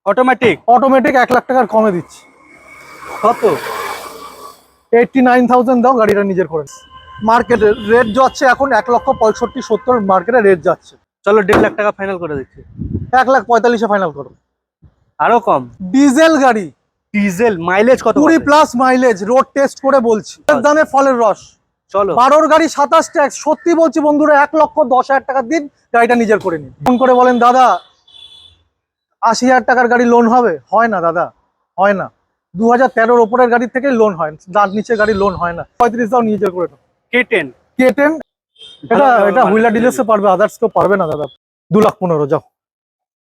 Automatic? Automatic 1 lakh টাকার কমে দিচ্ছি। কত? 89,000 দাও, গাড়িটা নিজের করে। মার্কেটের রেট যাচ্ছে এখন 1,65,70 মার্কেটে রেট যাচ্ছে। চলো 1.5 লাখ টাকা ফাইনাল করে দিচ্ছি। 1,45,000 ফাইনাল করো। আরো কম? ডিজেল গাড়ি, ডিজেল, মাইলেজ কত? 20 প্লাস মাইলেজ, রোড টেস্ট করে বলছি। দামে ফলের রস। চলো 12 গাড়ি 27 ট্যাক্স। সত্যি বলছি বন্ধুরা, 1,10,000 টাকা দিন, গাড়িটা নিজের করে নিন। ফোন করে বলেন দাদা 80,000 টাকার গাড়ি লোন হবে? হয় না দাদা, হয় না। 2013 ওপরের গাড়ির থেকে লোন হয়, তার নিচে গাড়ি লোন হয় না। 35 দাও, নিজের করে নাও। K10 K10 এটা হুইলার ডিলার্সে পারবে, আদার্স কেউ পারবে না দাদা। 2,15,000 যাও।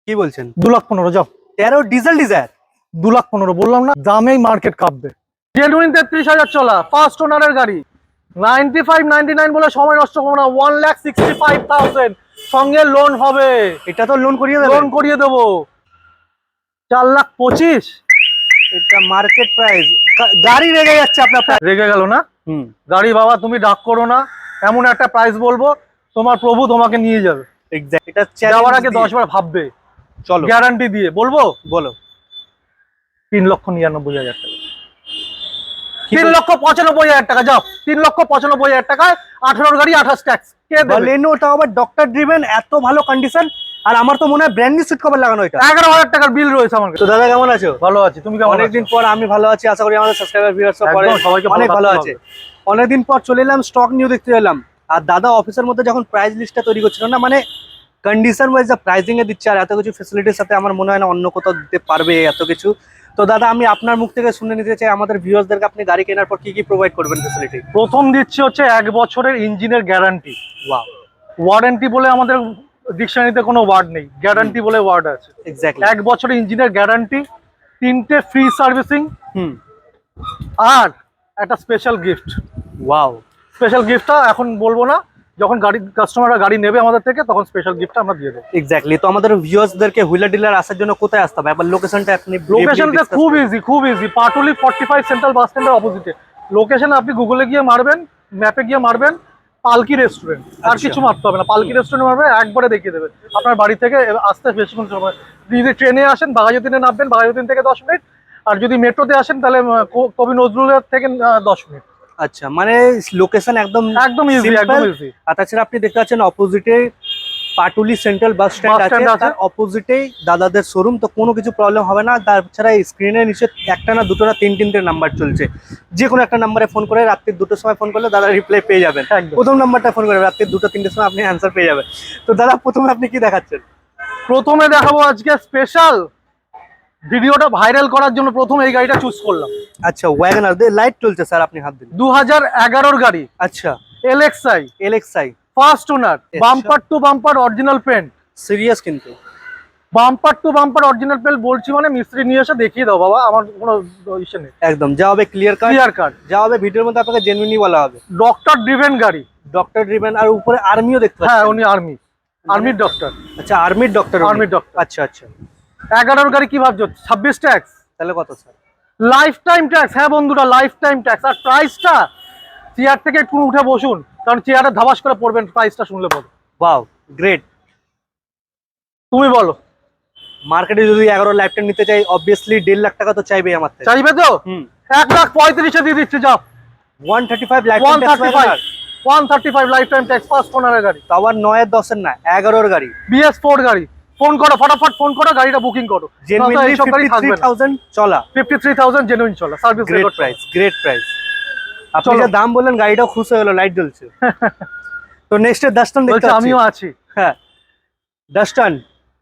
কি বলছেন? 2,15,000 যাও। 13 ডিজেল ডিজায়ার 2,15,000 বললাম না, দামেই মার্কেট কাঁপবে। জেনুইন 33,000 চলা, ফার্স্ট ওনারের গাড়ি। 95, 99 বলে সময় নষ্ট করো না। 1,65,000 সঙ্গে লোন হবে। এটা তো লোন করিয়ে দেবে? লোন করিয়ে দেবো। 4,25,000। এটা মার্কেট প্রাইস। গাড়ি রেগে যাচ্ছে আপনার। রেগে গেল না? গাড়ি বাবা তুমি ডাক করো না, এমন একটা প্রাইস বলবো তোমার প্রভু তোমাকে নিয়ে যাবে। এক্স্যাক্ট, এটা যাওয়ার আগে 10 বার ভাববে। চলো গ্যারান্টি দিয়ে বলবো। বলো। 3,99,000 টাকা। 3,95,000 টাকা যাও। 3,95,000 টাকায় 18 গাড়ি 28 ট্যাক্স। কে দেবে? বলেনো, তাও আবার ডক্টর ড্রিভেন, এত ভালো কন্ডিশন। আর আমার তো মনে হয় ব্র্যান্ড নিউ সিট কভার লাগানো। এটা 11,000 টাকার বিল রয়েছে আমার কাছে। তো দাদা কেমন আছো? ভালো আছি, তুমি কেমন? অনেকদিন পর আমি ভালো আছি, আশা করি আমাদের সাবস্ক্রাইবার ভিউয়ার্স সবাইকে অনেক ভালো আছে। অনেকদিন পর চলে এলাম, স্টক নিউ দেখতে এলাম। আর দাদা অফিসের মধ্যে যখন প্রাইস লিস্টটা তৈরি করছিল না, মানে কন্ডিশন ওয়াইজ যা প্রাইসিং এ দিচ্ছে, আর এত কিছু ফ্যাসিলিটির সাথে আমার মনে হয় না অন্য কোথাও দিতে পারবে এত কিছু। তো দাদা আমি আপনার মুখ থেকে শুনে নিতে চাই আমাদের ভিউয়ার্সদেরকে আপনি গাড়ি কেনার পর কি কি প্রোভাইড করবেন ফ্যাসিলিটি? প্রথম দিচ্ছি হচ্ছে 1 বছরের ইঞ্জিনের গ্যারান্টি। ওয়াও। ওয়ারেন্টি বলে আমাদের ডিকশনারিতে কোনো ওয়ার্ড নেই, গ্যারান্টি বলে ওয়ার্ড আছে। এক্স্যাক্টলি। 1 বছরের ইঞ্জিনের গ্যারান্টি, 3টে ফ্রি সার্ভিসিং, আর একটা স্পেশাল গিফট। ওয়াও। স্পেশাল গিফটটা এখন বলবো না, যখন কাস্টমাররা গাড়ি নেবে আমাদের থেকে তখন স্পেশাল গিফটটা আমরা দিয়ে দেবো। এক্স্যাক্টলি। তো আমাদের ভিউয়ার্সদেরকে হুইলার ডিলার আসার জন্য কোথায় আসতে হবে? আবার লোকেশনটা আপনি লোকেশনটা খুব ইজি। পাটুলি 45 সেন্ট্রাল বাস স্ট্যান্ডের অপোজিটে লোকেশন। আপনি গুগলে গিয়ে মারবেন, ম্যাপে গিয়ে মারবেন পালকি রেস্টুরেন্ট, আর কিছু মারতে হবে না। পালকি রেস্টুরেন্ট মারবে, একবারে দেখিয়ে দেবে। আপনার বাড়ি থেকে আসতে বেশিক্ষণ সময়। যদি ট্রেনে আসেন বাঘাযতীনে নামবেন, বাঘাযতীন থেকে 10 মিনিট। আর যদি মেট্রোতে আসেন তাহলে কবি নজরুলের থেকে 10 মিনিট। আচ্ছা, মানে লোকেশন একদম একদম ইজি, একদম ইজি। আর তাছাড়া আপনি দেখতে পাচ্ছেন অপোজিটে পাটুলি সেন্ট্রাল বাস স্ট্যান্ড আছে, তার অপোজিটেই দাদাদের শোরুম। তো কোনো কিছু প্রবলেম হবে না। তাছাড়া স্ক্রিনের নিচে একটা না দুটো না তিনটে নাম্বার চলছে, যে কোনো একটা নাম্বারে ফোন করে রাত্রি 2টোর সময় ফোন করলে দাদা রিপ্লাই পেয়ে যাবেন। প্রথম নাম্বারটা ফোন করে রাত্রি 2-3টের সময় আপনি অ্যান্সার পেয়ে যাবেন। তো দাদা প্রথমে আপনি কি দেখাচ্ছেন? প্রথমে দেখাবো আজকে স্পেশাল ভিডিওটা ভাইরাল করার জন্য প্রথম এই গাড়িটা চুজ করলাম। আচ্ছা, ওয়াগনার লাইট চলছে স্যার, আপনি হাত দিন। 2011 গাড়ি। আচ্ছা, LXI first owner, bumper to bumper original paint. Serious কিন্তু bumper to bumper original paint বলছি মানে মিস্ত্রি নিয়ে এসে দেখিয়ে দাও বাবা, আমার কোনো ইস্যু নেই। একদম যা হবে ক্লিয়ার কাট, যা হবে ভিডিওর মধ্যে আপনাকে জেনুইনই বলা হবে। ডক্টর ড্রিভেন গাড়ি। ডক্টর ড্রিভেন, আর উপরে আর্মিও দেখতে পাচ্ছেন। হ্যাঁ, উনি আর্মির ডক্টর। আচ্ছা, আর্মির ডক্টর। আচ্ছা আচ্ছা। 11 গাড়ি কি ভাবছো? 26 ট্যাক্স। তাহলে কত স্যার? Life time tax. হ্যাঁ বন্ধুরা, লাইফ টাইম ট্যাক্স। আর প্রাইসটা, চেয়ার থেকে একটু উঠে বসুন, কারণ চেয়ারে ধাবাস করে পড়বেন প্রাইসটা শুনলে পড়বে। Wow, great. তুমি বলো। মার্কেটে যদি 11 লাইফ টাইম নিতে চাই, অবভিয়াসলি 1.5 লাখ টাকা তো চাইবে আমার থেকে। চাইবে তো? 1,35,000 দিয়ে দিচ্ছি, যাও। 135 life time tax. 135 life time tax, first ওনারের গাড়ি। তো আবার 9-10 না, 11 গাড়ি, BS4 গাড়ি। ফোন করো, ফটাফট ফোন করো, গাড়িটা বুকিং করো। জেনুইনলি 53,000 চলা। 53,000 জেনুইন চলা, service record price. Great price. আপনি যে দাম বললেন, গাড়িটাও খুশ হয়ে গেল, লাইট জ্বলছে। তো নেক্সট ডাস্টন দেখতে পাচ্ছি। আমিও আছি। হ্যাঁ, ডাস্টন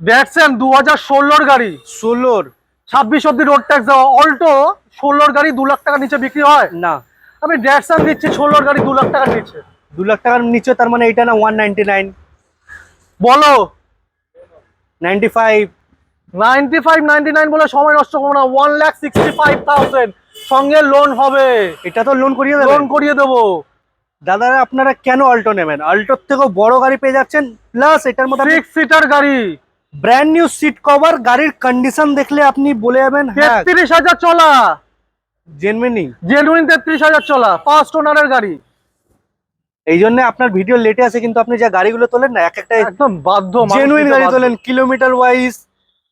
দেখছেন 2016 গাড়ি। 16 26 অব্দি রোড ট্যাক্স দেওয়া। অল্টো 16 গাড়ি 2 লাখ টাকা নিচে বিক্রি হয় না। আমি ড্যাটসন দিচ্ছি 16 গাড়ি 2 লাখ টাকার নিচে। 2 লাখ টাকার নিচে, তার মানে এটা না 199? বলো 95? 95, 99 বলে সময় নষ্ট করো না। 1,65,000 সঙ্গে লোন হবে। এটা তো লোন করিয়ে দেবেন? লোন করিয়ে দেবো। দাদা আপনারা কেন অল্টো নেবেন? অল্টোর থেকেও বড় গাড়ি পেয়ে যাচ্ছেন, প্লাস এটার মধ্যে 6 সিটার গাড়ি, ব্র্যান্ড নিউ সিট কভার। গাড়ির কন্ডিশন দেখলে আপনি বলে যাবেন 33,000 চলা। জেনুইন 33,000 চলা, ফার্স্ট ওনারের গাড়ি। এই জন্য আপনার ভিডিও লেটে আছে, কিন্তু আপনি যা গাড়িগুলো তোলেন না, এক একটা একদম বাধ্য জেনুইন গাড়ি তোলেন কিলোমিটার ওয়াইজ।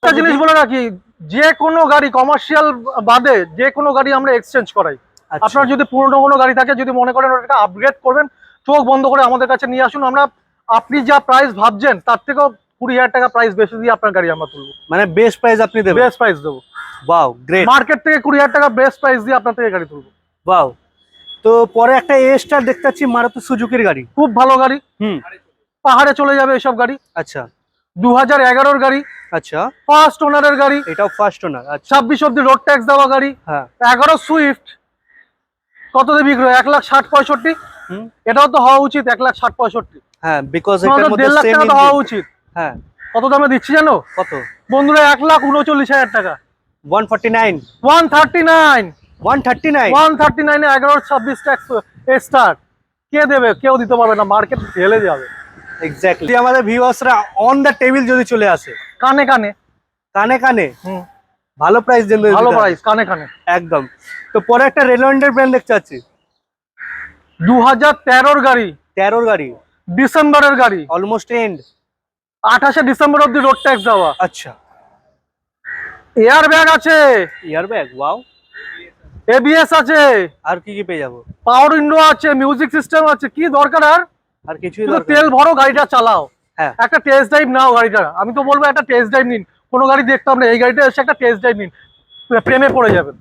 একটা জিনিস বলে রাখি, যে কোনো গাড়ি কমার্শিয়াল বাদে যে কোনো গাড়ি আমরা এক্সচেঞ্জ করাই। আচ্ছা। আপনার যদি পুরনো কোনো গাড়ি থাকে, যদি মনে করেন ওটা আপগ্রেড করবেন, চোখ বন্ধ করে আমাদের কাছে নিয়ে আসুন। আমরা আপনি যা প্রাইস ভাবছেন তার থেকেও 20,000 টাকা প্রাইস বেশি দিয়ে আপনার গাড়ি আমরা তুলবো। মানে বেস্ট প্রাইস আপনি দেবেন? বেস্ট প্রাইস দেবো। Wow great. মার্কেট থেকে 20,000 টাকা বেস্ট প্রাইস দিয়ে আপনার থেকে গাড়ি তুলবো। ওয়াও। তো পরে একটা এ স্টার দেখতে পাচ্ছি, মারুতি সুজুকির গাড়ি। খুব ভালো গাড়ি, হুম। পাহাড়ে চলে যাবে এসব গাড়ি। আচ্ছা 2011-র গাড়ি, আচ্ছা। ফার্স্ট ওনারের গাড়ি, এটাও ফার্স্ট ওনার? আচ্ছা। 26 অব্দি রোড ট্যাক্স দেওয়া গাড়ি। হ্যাঁ। 11 সুইফট কত দিয়ে বিক্রি হয়? 1,60,65। হুম। এটাও তো হওয়া উচিত 1,60,65। হ্যাঁ, বিকজ এটার মধ্যে 1.5 লাখ সেম টাকা তো হওয়া উচিত। হ্যাঁ। কত দামে দিচ্ছি জানো কত? বন্ধুরা? 1,39,000 টাকা। 149 139 139 139 এ 11-26 ট্যাক্স স্টার কে দেবে? কেউ দিতে পারবে না, মার্কেট ঢেলে যাবে। এক্স্যাক্টলি। আমাদের ভিউয়ার্সরা অন দ্য টেবিল যদি চলে আসে, কানে কানে। কানে কানে হুম, ভালো প্রাইস দেন। ভালো প্রাইস, কানে কানে একদম। তো পরে একটা রেলওয়েন্ডের ব্র্যান্ড দেখতে পাচ্ছি। 2013-র গাড়ি, 13 গাড়ি, ডিসেম্বরের গাড়ি, অলমোস্ট এন্ড। 28শে ডিসেম্বর অব্দি রোড ট্যাক্স দেওয়া। আচ্ছা। এয়ার ব্যাগ আছে, ইয়ার ব্যাগ, ওয়াও। এবিএস আছে, আর কি কি পেয়ে যাবো? পাওয়ার উইন্ডো আছে, মিউজিক সিস্টেম আছে। কি দরকার আর? আর কিছুই শুধু দরকার তেল নেই। ভরো, গাড়িটা চালাও। হ্যাঁ। একটা টেস্ট ড্রাইভ নাও গাড়িটা। আমি তো বলবো একটা টেস্ট ড্রাইভ নিন। কোনো গাড়ি দেখতাম না, এই গাড়িটা এসে একটা টেস্ট ড্রাইভ নিন, প্রেমে পড়ে যাবেন।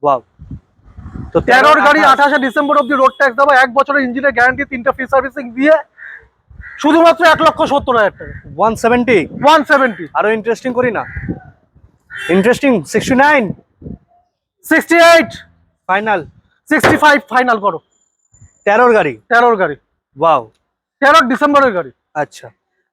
ওয়াও। তো 13-র গাড়ি, 28শে ডিসেম্বর অব্দি রোড ট্যাক্স দেওয়া, 1 বছরের ইঞ্জিনের গ্যারান্টি, 3টা ফ্রি সার্ভিসিং দিয়ে শুধুমাত্র 1,70,000 টাকা। 170। 170। আরো ইন্টারেস্টিং করি না? Interesting 69 68 final. 65 ফাইনাল করো। 13 গাড়ি। 13-র গাড়ি, ওয়াও। 13 ডিসেম্বরের গাড়ি। আচ্ছা।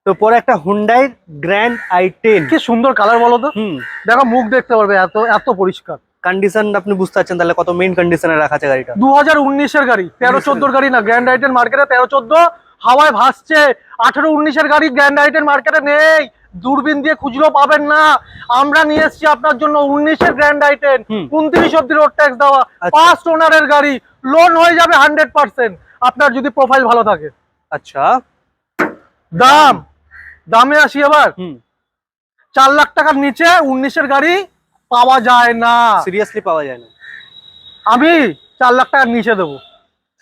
তো পরে একটা হুন্ডাই গ্র্যান্ড i10। কি সুন্দর কালার বলো তো। হুম। দেখো মুখ দেখতে পারবে, এত এত পরিষ্কার। কন্ডিশন আপনি বুঝতে পারছেন তাহলে কত মেইন কন্ডিশনে রাখা আছে গাড়িটা। 2019-এর গাড়ি, 13-14-র গাড়ি না। গ্র্যান্ড আইটেন মার্কেটে 13-14 হাওয়ায় ভাসছে। 18-19-এর গাড়ি গ্র্যান্ড আইটেন মার্কেটে নেই, দূরবীন দিয়ে খুঁজলেও পাবেন না। আমরা নিয়ে এসেছি আপনার জন্য 19-এর গ্র্যান্ড আইটেন, 29 অব্দি রোড ট্যাক্স দেওয়া, ফার্স্ট ওনারের গাড়ি, লোন হয়ে যাবে 100% আপনার যদি প্রোফাইল ভালো থাকে। আচ্ছা। দামে আসি এবার। 4 লাখ টাকার নিচে 19-এর গাড়ি পাওয়া যায় না, সিরিয়াসলি পাওয়া যায় না। আমি 4 লাখ টাকার নিচে দেবো।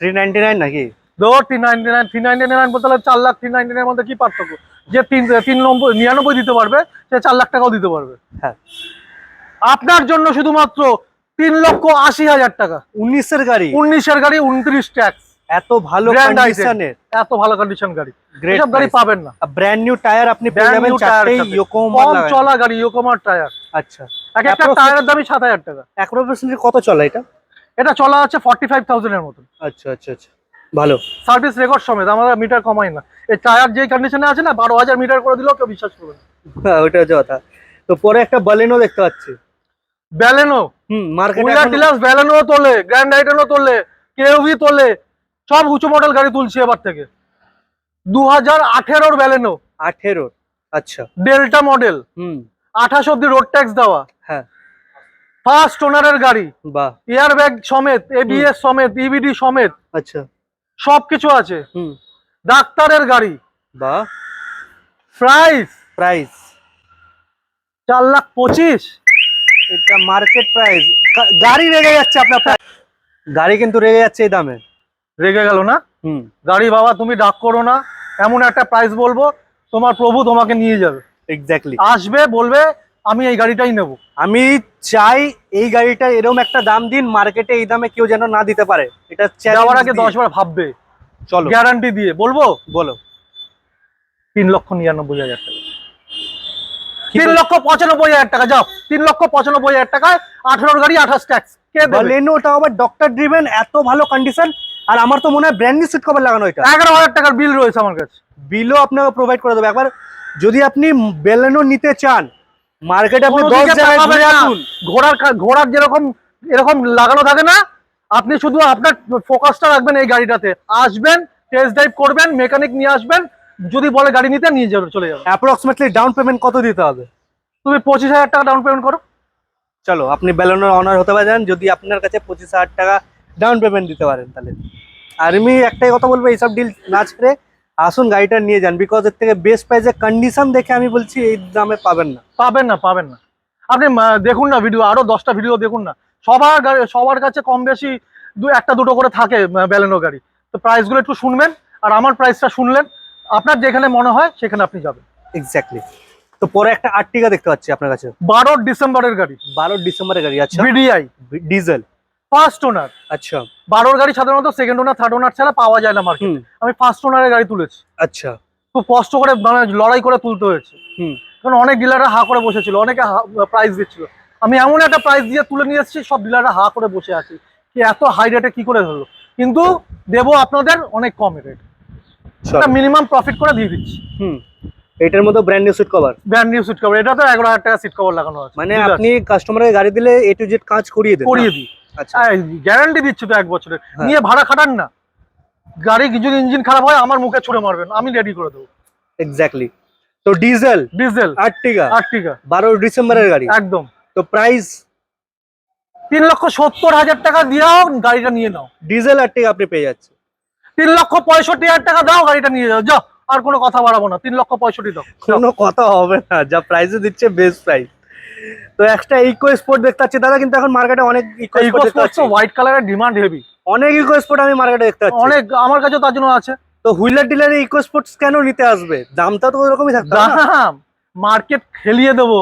399 নাকি? 399 বলতে 4 লাখ 399 এর মধ্যে কি পার্থক্য? যে 399 দিতে পারবে সে 4 লাখ টাকাও দিতে পারবে। হ্যাঁ। আপনার জন্য শুধুমাত্র 3,80,000 টাকা। 19-এর গাড়ি, 19-এর গাড়ি, 29 ট্যাক্স, এত ভালো Grand কন্ডিশনের, এত ভালো কন্ডিশন গাড়ি গ্রেট এসব গাড়ি পাবেন না। ব্র্যান্ড নিউ টায়ার আপনি পেয়ে যাবেন, চারটেই ইয়োকোহামা কম লাগানো। চলা গাড়ি, ইয়োকোহামার টায়ার। আচ্ছা। এক একটা টায়ারের দামই 7,000 টাকা। অ্যাপ্রক্সিমেটলি কত চলা এটা? এটা চলা আছে 45,000 এর মতন। আচ্ছা আচ্ছা আচ্ছা, ভালো সার্ভিস রেকর্ড সমেত, আমরা মিটার কমাই না। এই টায়ার যে কন্ডিশনে আছে না, 12,000 মিটার করে দিলেও কেউ বিশ্বাস করবে না। হ্যাঁ, ওটা হচ্ছে কথা। তো পরে একটা বালেনো দেখতে পাচ্ছি। ব্যালেনো, মার্কেটে ব্যালেনো তোলে, গ্র্যান্ড আইটেনও তোলে, কেউভি তোলে, সব উঁচু মডেল গাড়ি তুলছি এবার থেকে। 2018-র ব্যালেনো, 18। আচ্ছা। ডেল্টা মডেল, 28 অব্দি রোড ট্যাক্স দেওয়া, হ্যাঁ, ফার্স্ট ওনারের গাড়ি, বাহ। এয়ার ব্যাগ সমেত, এবিএস সমেত, ইবিডি সমেত, আচ্ছা, সবকিছু আছে। ডাক্তারের গাড়ি, বাহ। Price price 4,25,000। এটা মার্কেট প্রাইস। গাড়ি রেগে যাচ্ছে আপনার, গাড়ি কিন্তু রেগে যাচ্ছে এই দামে। রেগে গেল না গাড়ি? বাবা তুমি ডাক করো না, এমন একটা প্রাইস বলবো তোমার প্রভু তোমাকে নিয়ে যাবে। এক্স্যাক্টলি। আসবে বলবে আমি এই গাড়িটাই নেব। আমি চাই এই গাড়িটা এরকম একটা দাম দিন, মার্কেটে এই দামে কেউ যেন না দিতে পারে। এটা যাওয়ার আগে 10 বার ভাববে। চলো গ্যারান্টি দিয়ে বলবো। বলো। 3,99,000 টাকা। 3,95,000 টাকা। যাও, 3,95,000 টাকায় 18 গাড়ি, 28 ট্যাক্স। কে দেবে? বালেনো, ওটা আবার ডক্টর ড্রিভেন, এত ভালো কন্ডিশন। আর আমার তো মনে হয় ব্র্যান্ড নিউ সিট কভার লাগানো। এটা 11,000 টাকার বিল রয়েছে আমার কাছে। বিলও আপনাকে প্রোভাইড করে দেবো। একবার যদি আপনি বেলেনো নিতে চান, মার্কেটে আপনি 10 জায়গায় ঘুরে আসুন। ঘোড়ার যেরকম এরকম লাগানো থাকে না, আপনি শুধু আপনার ফোকাসটা রাখবেন এই গাড়িটাতে। আসবেন, টেস্ট ড্রাইভ করবেন, মেকানিক নিয়ে আসবেন, যদি বলে গাড়ি নিতে নিয়ে যাবে, চলে যাবে। অ্যাপ্রক্সিমেটলি ডাউন পেমেন্ট কত দিতে হবে? তুমি 25,000 টাকা ডাউন পেমেন্ট করো। চলো, আপনি বেলেনোর অনার হতে পারেন যদি আপনার কাছে 25,000 টাকা ডাউন পেমেন্ট দিতে পারেন তাহলে। আর আমি একটাই কথা বলবো, এইসব ডিল না ছেড়ে আসুন, গাড়িটা নিয়ে যান। বিকজ এর থেকে বেস্ট প্রাইসে কন্ডিশন দেখে আমি বলছি এই দামে পাবেন না। পাবেন না, পাবেন না। আপনি দেখুন না ভিডিও, আরো 10টা ভিডিও দেখুন না। সবার কাছে কম বেশি একটা দুটো করে থাকে ব্যালেনো গাড়ি। তো প্রাইসগুলো একটু শুনবেন, আর আমার প্রাইসটা শুনলেন, আপনার যেখানে মনে হয় সেখানে আপনি যাবেন। এক্স্যাক্টলি। তো পরে একটা আর্টিকা দেখতে পাচ্ছি আপনার কাছে, 12 ডিসেম্বরের গাড়ি, 12 ডিসেম্বরের গাড়ি। আচ্ছা, ভিডিআই ডিজেল, ফার্স্ট ওনার। আচ্ছা 12 গাড়ি সাধারণত সেকেন্ড ওনার থার্ড ওনার ছাড়া পাওয়া যায় না মার্কেটে। হুম, আমি ফার্স্ট ওনারের গাড়ি তুলেছি, আচ্ছা খুব কষ্ট করে মানে লড়াই করে তুলতে হয়েছে। হুম, কারণ অনেক ডিলাররা হা করে বসেছিল, অনেকে প্রাইস দিচ্ছিল, আমি এমন একটা প্রাইস দিয়ে তুলে নিয়ে এসেছি, সব ডিলাররা হা করে বসে আছে কি এত হাই রেটে কি করে হলো। কিন্তু দেবো আপনাদের অনেক কম রেট, চলো। মিনিমাম প্রফিট করে দিয়ে দিচ্ছি। হুম, এটার মধ্যে brand new seat cover, brand new seat cover, এটা তো 11,000 টাকা সিট কভার লাগানো আছে। মানে আপনি কাস্টমারকে গাড়ি দিলে এ টু জেড কাজ করিয়ে দেন? করিয়ে দিই, আচ্ছা, গ্যারান্টি দিচ্ছি তো 1 বছরের। হ্যাঁ। নিয়ে ভাড়া খাটান না, গাড়ি যদি ইঞ্জিন খারাপ হয় আমার মুখে ছুড়ে মারবেন, আমি রেডি করে দেবো। এক্স্যাক্টলি। তো ডিজেল ডিজেল আর্টিকা, আর্টিকা 12 ডিসেম্বরের গাড়ি, একদম। তো প্রাইস 3,70,000 টাকা দিয়েও গাড়িটা নিয়ে নাও। ডিজেল আর্টিকা আপনি পেয়ে যাচ্ছেন। 3,65,000 টাকা দাও, গাড়িটা নিয়ে যাও, যাও। আর কোনো কথা বাড়াবো না, 3,65,000 দাও। কোনো কথা হবে না, যা প্রাইসে দিচ্ছে বেস্ট প্রাইস। তো একটা ইকো স্পোর্ট দেখতে পাচ্ছি দাদা, কিন্তু এখন মার্কেটে অনেক ইকো ইকো স্পোর্ট দেখতে স্পোর্টস পাচ্ছি, হোয়াইট কালারের ডিমান্ড হেভি, অনেক ইকো স্পোর্ট আমি মার্কেটে দেখতে পাচ্ছি। অনেক, আমার কাছে তার জন্য আছে। তো হুইলার ডিলারে ইকো স্পোর্টস কেন নিতে আসবে? দামটা তো ওরকমই থাকবে না? দাম মার্কেট খেলিয়ে দেবো,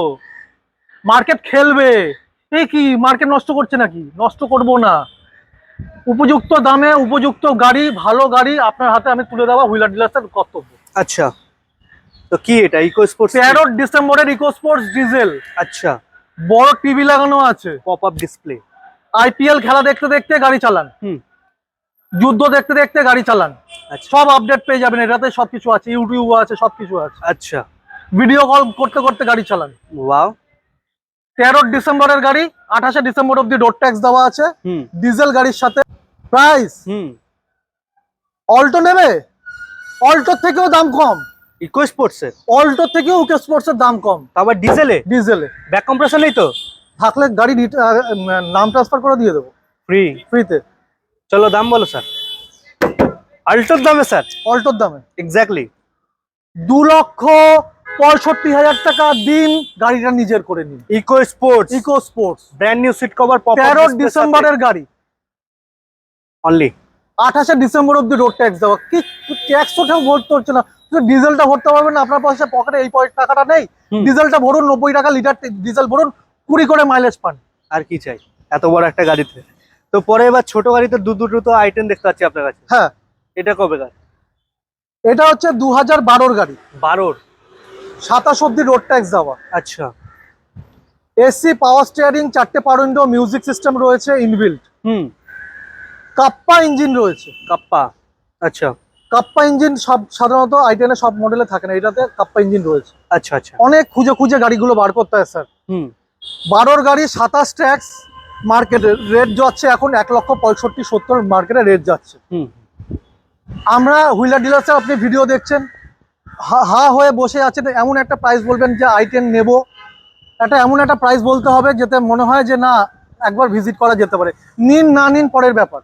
মার্কেট খেলবে। এই কি মার্কেট নষ্ট করছে নাকি? নষ্ট করবো না, উপযুক্ত দামে উপযুক্ত গাড়ি, ভালো গাড়ি আপনার হাতে আমি তুলে দেওয়া হুইলার ডিলার্সের কর্তব্য। আচ্ছা, তো কি এটা ইকো স্পোর্টস? 13 ডিসেম্বরের ইকো স্পোর্টস ডিজেল, আচ্ছা, বড় টিভি লাগানো আছে, পপ আপ ডিসপ্লে। আইপিএল খেলা দেখতে দেখতে গাড়ি চালান, হুম, যুদ্ধ দেখতে দেখতে গাড়ি চালান, আচ্ছা সব আপডেট পেয়ে যাবেন এটাতে, সবকিছু আছে, ইউটিউব আছে, সবকিছু আছে। আচ্ছা, ভিডিও কল করতে করতে গাড়ি চালান। ওয়াও। 13 ডিসেম্বরের গাড়ি, 28 ডিসেম্বর অব্দি রোড ট্যাক্স দেওয়া আছে হুম ডিজেল গাড়ির সাথে। প্রাইস হুম, অল্টো নেবে, অল্টোর থেকেও দাম কম, ইকো স্পোর্টস এর, অল্টোর থেকেও ইকো স্পোর্টসের দাম কম। আবার ডিজেলে ডিজেলে ব্যাক কম্প্রেসর নেই তো? থাকলে গাড়ি নাম ট্রান্সফার করে দিয়ে দেবো ফ্রি? ফ্রিতে। চলো দাম বলো স্যার, আল্টোর দামে স্যার। অল্টোর দামে এক্স্যাক্টলি 2,65,000 টাকা দিন, গাড়িটা নিজের করে নিন। Eco sports, eco sports brand new seat cover, পপ 13 ডিসেম্বরের গাড়ি, অনলি 28 ডিসেম্বর অব্দি রোড ট্যাক্স দেওয়া। কি ট্যাক্স ওঠাও ভরতে হচ্ছে না, ডিজেলটা ভরতে পারবেন না, আপনার পাশে পকেটে এই টাকাটা নেই, ডিজেলটা ভরুন, 90 টাকা লিটার ডিজেল ভরুন, 20 করে মাইলেজ পান। আর কি চাই এত বড় একটা গাড়িতে? তো পরে এবার ছোট গাড়িতে দুটো আইটেম দেখতে পাচ্ছি আপনার কাছে। হ্যাঁ, এটা কবে গাড়ি? এটা হচ্ছে 2012 গাড়ি, 12? 27 অব্দি রোড ট্যাক্স দেওয়া। আচ্ছা, এসি, পাওয়ার স্টিয়ারিং, 4টে পাওয়ার উইন্ডো, মিউজিক সিস্টেম রয়েছে ইনবিল্ট, হুম, কাপ্পা ইঞ্জিন রয়েছে। কাপ্পা, আচ্ছা কাপ্পা ইঞ্জিন সব সাধারণত আইটেনে সব মডেলে থাকে না, এটাতে কাপ্পা ইঞ্জিন রয়েছে। আচ্ছা আচ্ছা, অনেক খুঁজে খুঁজে গাড়িগুলো বার করতে হয় স্যার। হুম 12 গাড়ি 27 ট্যাক্স, মার্কেটে রেট যাচ্ছে এখন 1,65,70 মার্কেটে রেট যাচ্ছে। হুম, আমরা হুইলার ডিলার্সে, আপনি ভিডিও দেখছেন, হা হয়ে বসে আছেন, এমন একটা প্রাইস বলবেন যে আইটেম নেব, এটা এমন একটা প্রাইস বলতে হবে যেতে মনে হয় যে না একবার ভিজিট করা যেতে পারে। নিন না নিন পরের ব্যাপার,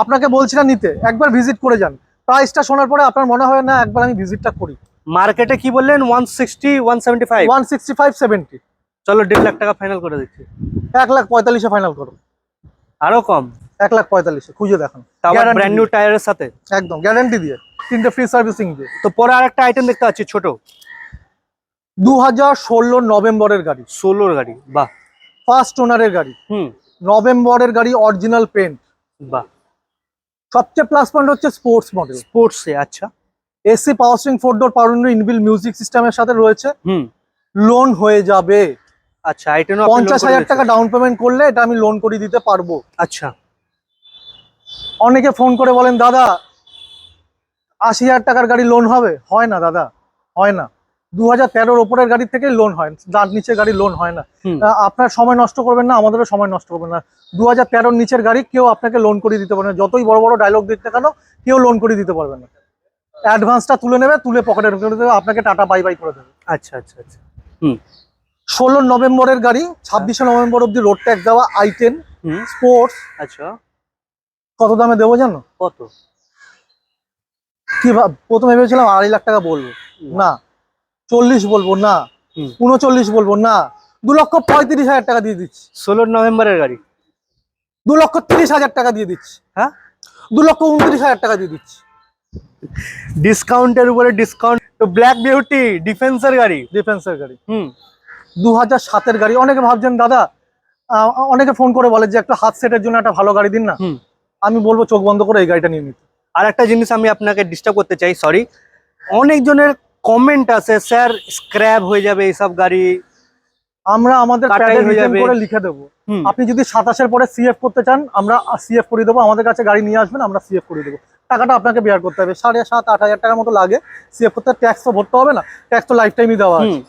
আপনাকে বলছি না নিতে, একবার ভিজিট করে যান, প্রাইসটা শোনার পরে আপনার মনে হয় না একবার আমি ভিজিটটা করি। মার্কেটে কি বললেন? 160, 175? 165, 70। চলো 1.5 লাখ টাকা ফাইনাল করে দিচ্ছি। 1,45,000 ফাইনাল করো। আরো কম? 1,45,000 খুঁজে দেখান, ব্র্যান্ড নিউ টায়ারের সাথে একদম গ্যারান্টি দিয়ে, 3টে ফ্রি সার্ভিসিং দিয়ে। তো পরে আরেকটা আইটেম দেখতে পাচ্ছি ছোট, 2016 নভেম্বরের গাড়ি, 16 গাড়ি, বাহ। ফার্স্ট ওনারের গাড়ি, হুম, নভেম্বরের গাড়ি, অরিজিনাল পেন্ট। বাহ। সবচেয়ে প্লাস পয়েন্ট হচ্ছে স্পোর্টস মডেল, স্পোর্টসে, আচ্ছা। AC, power steering, 4 door power window, inbuilt music সিস্টেমের সাথে রয়েছে। হুম, লোন হয়ে যাবে, আচ্ছা। আইটেম 50,000 টাকা ডাউন পেমেন্ট করলে এটা আমি লোন করে দিতে পারবো। আচ্ছা, অনেকে ফোন করে বলেন দাদা 80,000 টাকার গাড়ি লোন হবে? হয় না দাদা, হয় না। 2013 ওপরের গাড়ির থেকে লোন হয়, যার নিচের গাড়ি লোন হয় না। হুম, আপনার সময় নষ্ট করবেন না, আমাদেরও সময় নষ্ট করবেন না। 2013 নিচের গাড়ি কেউ আপনাকে লোন করে দিতে পারবে না, যতই বড় বড় ডায়লগ দিতে কেন কেউ লোন করে দিতে পারবে না। অ্যাডভান্সটা তুলে নেবে, তুলে পকেটে ঢুকে দেবে, আপনাকে টাটা বাই বাই করে দেবে। আচ্ছা আচ্ছা আচ্ছা, হুম 16 নভেম্বরের গাড়ি, 26 নভেম্বর অব্দি রোড ট্যাক্স দেওয়া, i10 হুম, স্পোর্টস। আচ্ছা। কত দামে দেবো জানো? কত? কি প্রথমে ভেবেছিলাম 2.5 লাখ টাকা বলবো, না 40 বলবো, না হুম, 39 বলবো, না 2,35,000 টাকা দিয়ে দিচ্ছি। 16 নভেম্বরের গাড়ি। 2,30,000 টাকা দিয়ে দিচ্ছি। হ্যাঁ, 2,29,000 টাকা দিয়ে দিচ্ছি। ডিসকাউন্টের উপরে ডিসকাউন্ট। তো ব্ল্যাক বিউটি ডিফেন্সের গাড়ি। ডিফেন্সের গাড়ি, হুম 2007-এর গাড়ি। অনেকে ভাবছেন দাদা, অনেকে ফোন করে বলে যে একটা হাত সেটের জন্য একটা ভালো গাড়ি দিন না। হুম। আমি বলবো চোখ বন্ধ করে এই গাড়িটা নিয়ে নিতে। আর একটা জিনিস আমি আপনাকে ডিস্টার্ব করতে চাই, সরি, অনেকজনের কমেন্ট আছে স্যার স্ক্র্যাপ হয়ে যাবে এইসব গাড়ি। আমরা আমাদের কাটাই প্যাডে হয়ে রিটার্ন যাবে। করে লিখে দেবো। হুম। আপনি যদি 27-এর পরে সিএফ করতে চান, আমরা সিএফ করে দেবো। আমাদের কাছে গাড়ি নিয়ে আসবেন, আমরা সিএফ করে দেবো। টাকাটা আপনাকে বেয়ার করতে হবে, 7,500-8,000 টাকার মতো লাগে সিএফ করতে। ট্যাক্স তো ভরতে হবে না, ট্যাক্স তো লাইফ টাইমই দেওয়া আছে।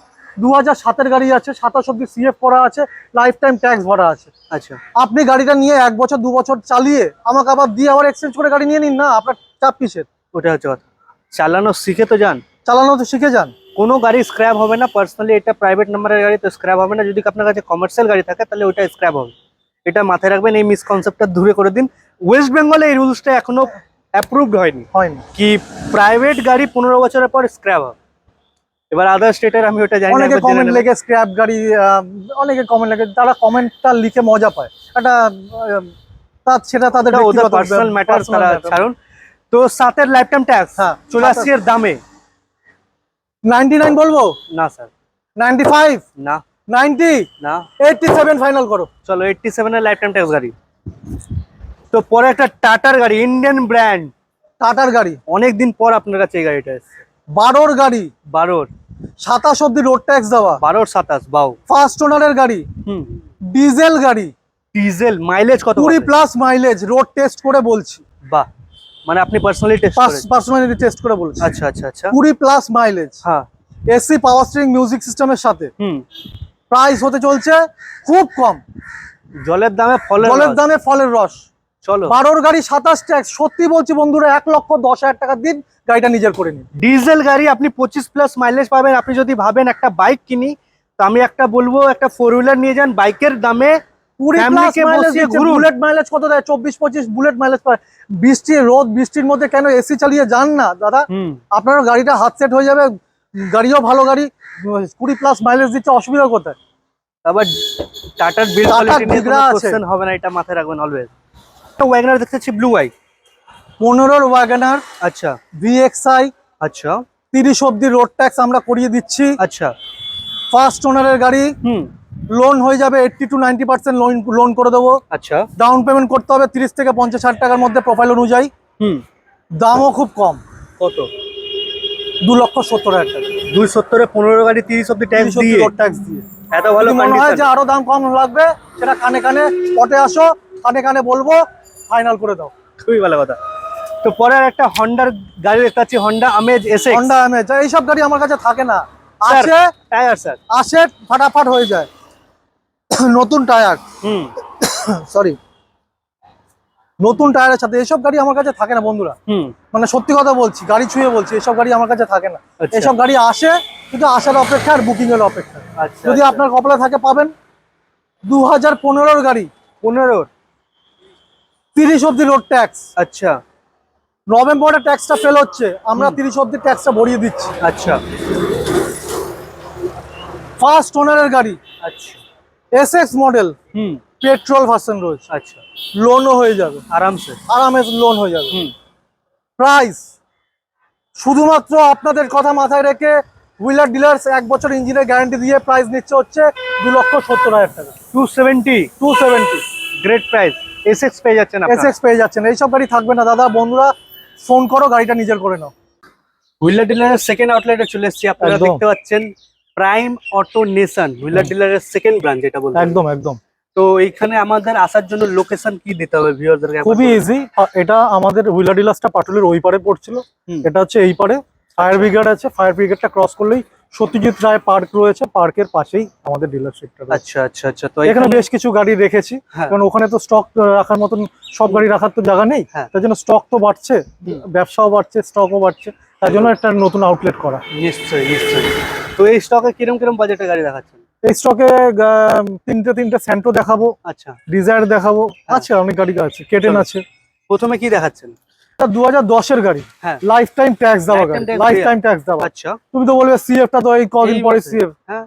2007-এর গাড়ি আছে, 27 অব্দি সিএফ করা আছে, লাইফ টাইম ট্যাক্স ভরা আছে। আচ্ছা, আপনি গাড়িটা নিয়ে 1 বছর 2 বছর চালিয়ে আমাকে আবার দিয়ে আবার এক্সচেঞ্জ করে গাড়ি নিয়ে নিন না, আপনার চাপ কিসের? ওটা হচ্ছে কথা। চালানো শিখে তো যান, চালানো তো শিখে যান। কোনো গাড়ি স্ক্র্যাপ হবে না। পার্সোনালি এটা প্রাইভেট নাম্বারের গাড়ি, তো স্ক্র্যাপ হবে না। যদি আপনার কাছে কমার্শিয়াল গাড়ি থাকে তাহলে ওটা স্ক্র্যাপ হবে। এটা মাথায় রাখবেন, এই মিসকনসেপ্টটা দূরে করে দিন। ওয়েস্ট বেঙ্গলে এই রুলসটা এখনো অ্যাপ্রুভড হয়নি হয়নি কি প্রাইভেট গাড়ি 15 বছরের পর স্ক্র্যাপ হবে। এবার আদার স্টেটের আমি ওটা জানি না। অনেকে কমেন্ট লিখে স্ক্র্যাপ গাড়ি, অনেকে কমেন্ট লিখে, তারা কমেন্টটা লিখে মজা পায়। এটা সেটা তাদের ওদের ব্যক্তিগত পার্সোনাল ম্যাটার, তারা ছাড়ুন। তো 7-এর লাইফ টাইম ট্যাক্স হ্যাঁ, 84 এর দামে 99 বলবো না স্যার, 95 না 90 না, 87 ফাইনাল করো। চলো 87 এর লাইফ টাইম ট্যাক্স গাড়ি। তো পরে একটা টাটার গাড়ি, ইন্ডিয়ান ব্র্যান্ড, টাটার গাড়ি অনেকদিন পর আপনার কাছে এই গাড়িটা এসেছে। 12-র গাড়ি, 12-র 27 অব্দি রোড ট্যাক্স দেওয়া, 12-র 27 বাউ। ফার্স্ট ওনারের গাড়ি, হুম, ডিজেল গাড়ি, ডিজেল, মাইলেজ কত? 20+ মাইলেজ, রোড টেস্ট করে বলছি। বাহ, মানে আপনি পার্সোনালি টেস্ট করেছেন? পার্সোনালি টেস্ট করে বলছি। আচ্ছা আচ্ছা আচ্ছা। 20+ মাইলেজ, হ্যাঁ। এসি পাওয়ার স্টিয়ারিং মিউজিক সিস্টেমের সাথে। হুম। প্রাইস হতে চলছে খুব কম, জলের দামে ফলের জলের রস। দামে ফলের রস। চলো, 12-র গাড়ি 27 ট্যাক্স। সত্যি বলছি বন্ধুরা, 1,10,000 টাকা দিন, গাড়িটা নিজের করে নিন। ডিজেল গাড়ি আপনি 25+ মাইলেজ পাবেন। আপনি যদি ভাবেন একটা বাইক কিনি, তো আমি একটা বলবো একটা 4 হুইলার নিয়ে যান, বাইকের দামে 20+ ফ্যামিলিকে মাইলেজ বসিয়ে দিচ্ছে। ঘুরুন। বুলেট মাইলেজ কত দেয়? 24-25 বুলেট মাইলেজ পায়। বৃষ্টি রোদ বৃষ্টির মধ্যে কেন এসি চালিয়ে যান না দাদা? হুম। আপনার গাড়িটা হাত সেট হয়ে যাবে, গাড়িও ভালো গাড়ি, 20+ মাইলেজ দিচ্ছে, অসুবিধা কোথায়? আবার টাটার বিল্ড টাটার কোয়ালিটি নিয়ে কোনো ডিগরা আছে। কোশ্চেন হবে না, এটা মাথায় রাখবেন অলওয়েজ। তো ওয়াগনার দেখতেছি ব্লু আই। 15-র ওয়াগনার আচ্ছা VXI, আচ্ছা 30 অব্দি রোড ট্যাক্স আমরা করিয়ে দিচ্ছি। আচ্ছা। ফার্স্ট ওনারের গাড়ি, হুম। লোন হয়ে যাবে 80 to 90% লোন করে দেবো। আচ্ছা। ডাউন পেমেন্ট করতে হবে 30 থেকে 50,000 টাকার মধ্যে প্রোফাইল অনুযায়ী। হুম। দামও খুব কম, কত? 2,70,000 টাকা। 270-এ 15 গাড়ি 30 অব্দি ট্যাক্স 30 অব্দি দিয়ে, রোড ট্যাক্স দিয়ে। এত ভালো যদি মনে হয় কন্ডিশন। যে আরো দাম কম লাগবে, সেটা কানে কানে স্পটে আসো, কানে কানে বলবো, ফাইনাল করে দাও। খুবই ভালো কথা। তো পরে আর একটা হন্ডার গাড়ি দেখতে পাচ্ছি, হন্ডা আমেজ এসএক্স। হন্ডা আমেজ, এইসব গাড়ি আমার কাছে থাকে না। স্যার, আছে, টায়ার স্যার। আসে ফাটাফাট হয়ে যায়। নতুন টায়ার, হুম। সরি, নতুন টায়ারের সাথে এইসব গাড়ি আমার কাছে থাকে না বন্ধুরা। হুম। মানে সত্যি কথা বলছি, গাড়ি ছুঁয়ে বলছি, এসব গাড়ি আমার কাছে থাকে না। আচ্ছা। এসব গাড়ি আসে কিন্তু আসার অপেক্ষা আর বুকিং এর অপেক্ষা। আচ্ছা, যদি আচ্ছা। আপনার কপালে থাকে পাবেন। 2015-র গাড়ি, 15-র 30 অব্দি রোড ট্যাক্স। আচ্ছা নভেম্বরে ট্যাক্সটা ফেল হচ্ছে, আমরা 30 অব্দি ট্যাক্সটা ভরিয়ে দিচ্ছি। আচ্ছা ফার্স্ট ওনারের গাড়ি, আচ্ছা। এসএক্স মডেল, হুম। পেট্রোল ভার্সন রয়েছে, আচ্ছা, লোনও হয়ে যাবে, আরামসে। আরামে লোন হয়ে যাবে। হুম। প্রাইস শুধুমাত্র আপনাদের কথা মাথায় রেখে হুইলার ডিলার্স 1 বছর ইঞ্জিনের গ্যারান্টি দিয়ে প্রাইস নিচ্ছে হচ্ছে 2,70,000 টাকা। 270, 270 গ্রেট প্রাইস। এসএক্স পেয়ে যাচ্ছেন আপনারা। এসএক্স পেয়ে যাচ্ছেন। এইসব গাড়ি থাকবে না দাদা, বন্ধুরা ফোন করো, গাড়িটা নিজের করে নাও। হুইলার ডিলারের সেকেন্ড আউটলেটে চলে এসেছি। আপনারা একদম। দেখতে পাচ্ছেন প্রাইম অটো নেশন, হুইলার ডিলারের সেকেন্ড ব্রাঞ্চ যেটা বলতে। একদম একদম। তো এইখানে আমাদের আসার জন্য লোকেশন কি দিতে হবে ভিউয়ারদেরকে? খুবই ইজি। এটা আমাদের হুইলার ডিলার্সটা পাটুলির ওই পারে পড়ছিল, এটা হচ্ছে এই পারে। ফায়ার ব্রিগেড আছে, ফায়ার ব্রিগেডটা ক্রস করলেই সত্যজিৎ রায় পার্ক রয়েছে, পার্কের পাশেই আমাদের ডিলারশিপটা। আচ্ছা আচ্ছা আচ্ছা। তো এখানে বেশ কিছু গাড়ি রেখেছি, হ্যাঁ। কারণ ওখানে তো স্টক রাখার মতন সব গাড়ি রাখার তো জায়গা নেই। হ্যাঁ। তার জন্য স্টক তো বাড়ছে, ব্যবসাও বাড়ছে, স্টকও বাড়ছে, তার জন্য একটা নতুন আউটলেট করা। নিশ্চয়ই নিশ্চয়ই। তো এই স্টকে কিরম কিরম বাজেটের গাড়ি দেখাচ্ছেন? এই স্টকে তিনটে স্যান্টো দেখাবো, আচ্ছা ডিজায়ার দেখাবো, আছে অনেক গাড়ি আছে, কেটেন আছে। প্রথমে কি দেখাচ্ছেন? 2010-এর গাড়ি, হ্যাঁ। লাইফ টাইম ট্যাক্স দেওয়া গাড়ি, Lifetime tax life time tax দেওয়া। আচ্ছা। তুমি তো বলবে সিএফটা তো এই কদিন এই পরে বছর। সিএফ। হ্যাঁ।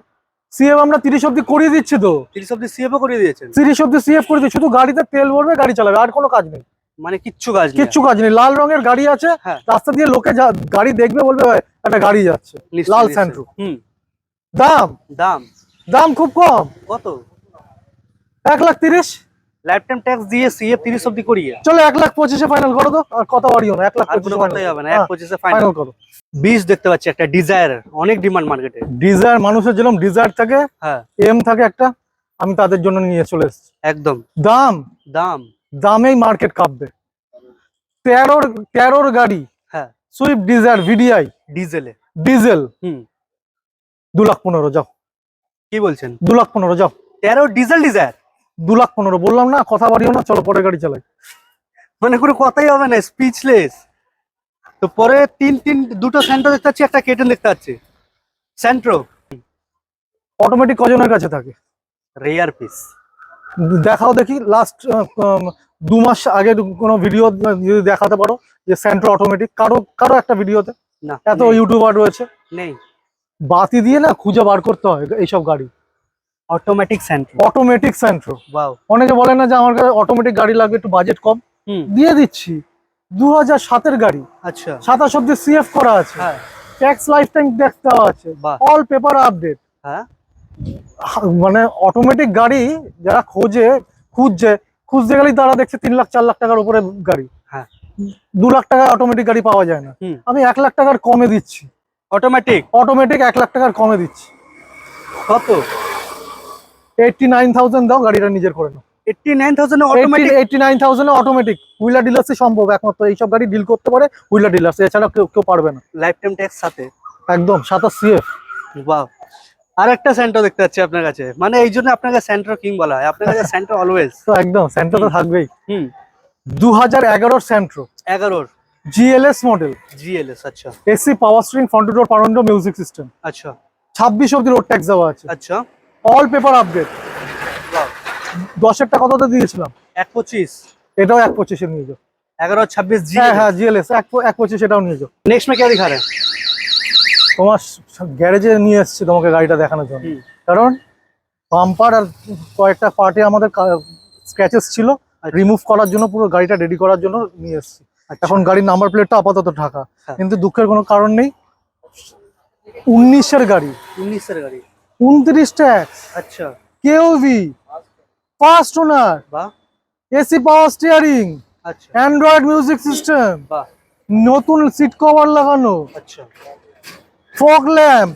সিএফ আমরা 30 অব্দি করিয়ে দিচ্ছি তো, 30 অব্দি সিএফও করে দিয়েছেন? 30 অব্দি সিএফ করে দিচ্ছি, শুধু গাড়িতে তেল ভরবে, গাড়ি চালাবে, আর কোনো কাজ নেই। মানে কিচ্ছু কাজ নেই? কিচ্ছু কাজ নেই। লাল রঙের গাড়ি আছে, হ্যাঁ। রাস্তা দিয়ে লোকে গাড়ি দেখবে বলবে ভাই একটা গাড়ি যাচ্ছে, নিশ্চয়ই, লাল নিশ্চয়ই। স্যান্ট্রো। হুম। দাম দাম দাম খুব কম, কত? 1,30,000। লাইফ টাইম ট্যাক্স দিয়ে সিএফ 30 অব্দি করিয়ে? চলো 1,25,000 ফাইনাল করো তো, আর কথা বাড়িও না, আর কোনো 1,25,000 কথাই হবে না, হ্যাঁ, 1.25 ফাইনাল ফাইনাল করো। বিচ দেখতে পাচ্ছি একটা ডিজায়ার, অনেক ডিমান্ড মার্কেটে। ডিজায়ার, মানুষের যেরকম ডিজায়ার থাকে, হ্যাঁ এম থাকে একটা, আমি তাদের জন্য নিয়ে চলে এসেছি। একদম। দাম দাম দামেই মার্কেট কাঁপবে। 13 গাড়ি, হ্যাঁ সুইফট ডিজায়ার ভিডিআই ডিজেলে। ডিজেল, হুম 2,15,000 যাও, কি বলছেন? 2,15,000 যাও, 13 ডিজেল ডিজায়ার? 2,15,000 বললাম না, কথা বাড়িও না, চলো পরে গাড়ি চালাই। মানে কোনো কথাই হবে না, স্পিচলেস। তো পরে দুটো স্যান্ট্রো দেখতে পাচ্ছি, একটা কেটেন দেখতে পাচ্ছি। স্যান্ট্রো অটোমেটিক কজনের কাছে থাকে? Rare piece. দেখাও দেখি, লাস্ট 2 মাস আগে কোনো ভিডিও যদি দেখাতে পারো যে সেন্ট্রো অটোমেটিক, কারো একটা ভিডিওতে। না এত নেই, ইউটিউবার রয়েছে, নেই। বাতি দিয়ে না খুঁজে বার করতে হয় এইসব গাড়ি। Automatic Santro, automatic Centra. Wow. অনেকে বলে না যে আমার কাছে অটোমেটিক গাড়ি লাগবে, একটু বাজেট কম, হুম দিয়ে দিচ্ছি। 2007-এর গাড়ি, আচ্ছা 27 অব্দি সিএফ করা আছে, হ্যাঁ ট্যাক্স লাইফ টাইম ট্যাক্স দেওয়া আছে, বাহ। All paper update. হ্যাঁ মানে অটোমেটিক গাড়ি যারা খুঁজতে গেলেই তারা দেখছে 3 লাখ 4 লাখ টাকার উপরে গাড়ি, হ্যাঁ 2 লাখ টাকা অটোমেটিক গাড়ি পাওয়া যায় না। হুম আমি 1 লাখ টাকার কমে দিচ্ছি, অটোমেটিক। অটোমেটিক 1 লাখ টাকার কমে দিচ্ছি। কত? 89,000 দাও, গাড়িটা নিজের করে নাও। 89,000 অটোমেটিক? 89,000 অটোমেটিক, হুইলার ডিলার্সে সম্ভব, একমাত্র এইসব গাড়ি ডিল করতে পারে হুইলার ডিলার্স, এছাড়া কেউ পারবে না। লাইফ টাইম ট্যাক্স সাথে? একদম 27 সিএফ। বাহ। আর একটা স্যান্ট্রো দেখতে পাচ্ছি আপনার কাছে, মানে এই জন্য আপনাকে স্যান্ট্রো কিং বলা হয়, আপনার কাছে স্যান্ট্রো অলওয়েজ। তো একদম সেন্ট্রো তো থাকবেই। হুম 2011 সেন্ট্রো 11 জিএলএস মডেল, জিএলএস। আচ্ছা AC power steering, front door power window, music system, আচ্ছা 26 অব্দি রোড ট্যাক্স দেওয়া আছে, আচ্ছা। All paper update. 10-এরটা কততে দিয়েছিলাম? 1.25। এটাও 1.25-এ নিয়ে যাও। 11-26 জি। হ্যাঁ হ্যাঁ জিএলএস 1.25 এটাও নিয়ে যাও। नेक्स्ट में क्या दिखा रहे हैं? তোমার গ্যারেজে নিয়ে এসেছি তোমাকে গাড়িটা দেখানোর জন্য, হুম। কারণ বাম্পার আর কয়েকটা পার্টে আমাদের স্ক্র্যাচেস ছিল, আচ্ছা। রিমুভ করার জন্য, পুরো গাড়িটা রেডি করার জন্য নিয়ে এসেছি। আচ্ছা। এখন গাড়ির নাম্বার প্লেটটা আপাতত ঢাকা, হ্যাঁ। কিন্তু দুঃখের কোনো কারণ নেই। 19-এর গাড়ি, 19 এর গাড়ি। 29 ট্যাক্স, अच्छा কেওভি, ফার্স্ট ওনার, वाह। এসি পাওয়ার স্টিয়ারিং, अच्छा অ্যান্ড্রয়েড মিউজিক সিস্টেম, वाह। নতুন সিট কভার লাগানো, अच्छा ফগ ল্যাম্প,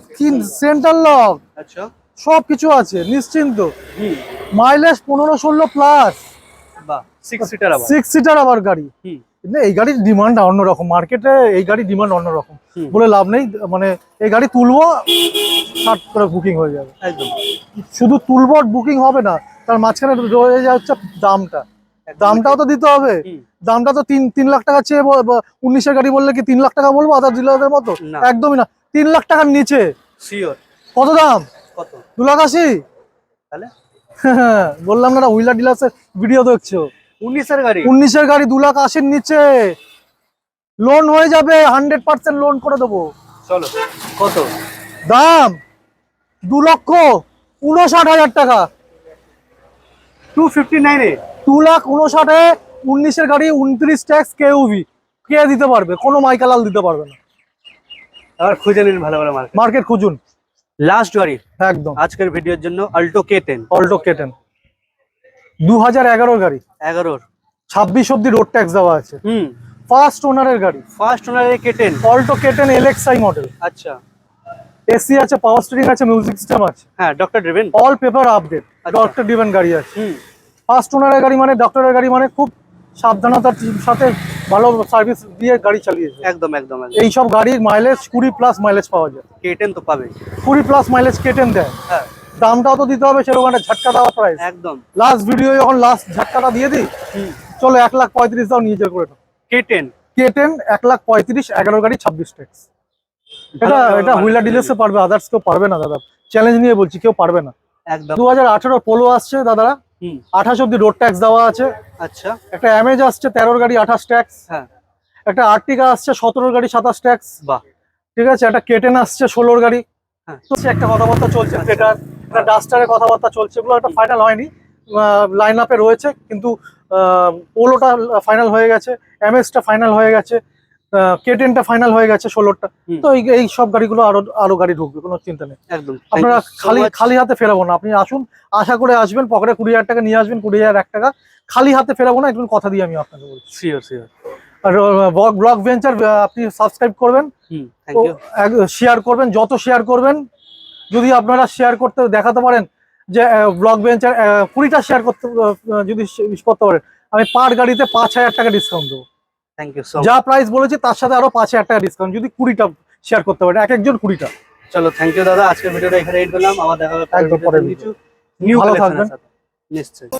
সেন্টার লক, अच्छा। সবকিছু আছে, নিশ্চিন্ত। हम्म মাইলেজ 15-16 প্লাস, वाह। 6 सीटर आवाज। 6 সিটার আবার গাড়ি। হুম কিন্তু এই গাড়ির ডিমান্ড অন্যরকম, মার্কেটে এই গাড়ির ডিমান্ড অন্যরকম, হুম। বলে লাভ নেই। মানে এই গাড়ি তুলবো, স্টার্ট করে বুকিং হয়ে যাবে। একদম শুধু তুলবো, বুকিং হবে না, তার মাঝখানে রয়ে যাচ্ছে দামটা। দামটাও তো দিতে হবে। হুম। দামটা তো 3 লাখ টাকা চেয়ে 19-এর গাড়ি বললে কি 3 লাখ টাকা বলবো আদার ডিলারদের মতো? না। একদমই না, 3 লাখ টাকার নিচে। শিওর। কত দাম? কত 2,80,000। তাহলে বললাম না, হুইলার ডিলার্সের ভিডিও দেখছো। 19 এর গাড়ি? 19-এর গাড়ি 2,80,000 নিচে, লোন হয়ে যাবে, 100% লোন করে দেবো। চলো কত দাম? 2,59,000 টাকা। 259 এ? 2,59,000-এ 19-এর গাড়ি, 29 ট্যাক্স, কেউভি। কে দিতে পারবে? কোনো মাইকালাল দিতে পারবে না। আর খুঁজে নিন ভালো ভালো মার্কেট। মার্কেট খুঁজুন। লাস্ট গাড়ি একদম আজকের ভিডিওর জন্য অল্টো K10। অল্টো K10 2011 গাড়ি, 11 26 অব্দি রোড ট্যাক্স দেওয়া আছে, হুম। ফার্স্ট ওনারের গাড়ি, ফার্স্ট ওনারের K10। Alto K10 LXI model, আচ্ছা এসি আছে, পাওয়ার স্টিয়ারিং আছে, মিউজিক সিস্টেম আছে, হ্যাঁ doctor driven. All paper update, আচ্ছা। ডক্টর ডিভেন গাড়ি আছে। হুম ফার্স্ট ওনারের গাড়ি মানে ডক্টরের গাড়ি, মানে খুব সাবধানতার সাথে ভালো সার্ভিস দিয়ে গাড়ি চালিয়েছে। একদম একদম একদম। এইসব গাড়ির মাইলেজ 20+ মাইলেজ পাওয়া যায়, K10 তো পাবে। 20+ মাইলেজ K10 দেয়। হ্যাঁ দামটাও তো দিতে হবে সেরকম, একটা ঝটকা দেওয়া প্রাইস। একদম। লাস্ট ভিডিও যখন লাস্ট ঝটকাটা দিয়ে দিই, হুম চলো 1,35,000 দাও, নিয়ে যা করে নাও। K10 K10 1,35,000, 11 গাড়ি 26 ট্যাক্স। এটা হুইলার ডিলার্সে পারবে, আদার্স কেউ পারবে না দাদা, চ্যালেঞ্জ নিয়ে বলছি, কেউ পারবে না। একদম। 2018 পোলো আসছে দাদা, হুম 28 অব্দি রোড ট্যাক্স দেওয়া আছে। আচ্ছা একটা অ্যামেজ আসছে 13 গাড়ি 28 ট্যাক্স। হ্যাঁ একটা আর্টিকা আসছে 17 গাড়ি 27 ট্যাক্স। বাহ। ঠিক আছে, একটা K10 আসছে 16 গাড়ি। হ্যাঁ। তো একটা কথাবার্তা চলছে, সেটার ডাস্টারের কথাবার্তা চলছে, এগুলো একটা ফাইনাল হয়নি, লাইন আপে রয়েছে, কিন্তু পোলোটা ফাইনাল হয়ে গেছে, এমএসটা ফাইনাল হয়ে গেছে, K10টা ফাইনাল হয়ে গেছে 16টা। তো এই সব গাড়িগুলো আরো গাড়ি ঢুকবে, কোনো চিন্তা নেই। একদম আপনারা খালি হাতে ফেরাবো না, আপনি আসুন, আশা করে আসবেন, পকেটে 20,000 টাকা নিয়ে আসবেন, 20,001 টাকা, খালি হাতে ফেরাবো না, একদম কথা দিয়ে আমি আপনাকে বলছি। Sure sure. আর ব্লগ ভেঞ্চার আপনি সাবস্ক্রাইব করবেন, থ্যাংক ইউ। শেয়ার করবেন, যত শেয়ার করবেন, যদি আপনারা শেয়ার করতে দেখাতে পারেন যে ব্লগ ভেঞ্চার 20টা শেয়ার করতে যদি করতে পারেন, আমি পার গাড়িতে 5,000 টাকা ডিসকাউন্ট দেবো। থ্যাংক ইউ সো যা প্রাইস বলেছি তার সাথে আরো 5,000 টাকা ডিসকাউন্ট, যদি 20টা শেয়ার করতে পারেন, এক একজন 20টা। চলো থ্যাংক ইউ দাদা, আজকের ভিডিওটা এখানে এন্ড করলাম। আবার দেখা হবে একদম পরের কিছু নিউ ভালো কালেকশনের থাকবেন। সাথে। নিশ্চয়ই।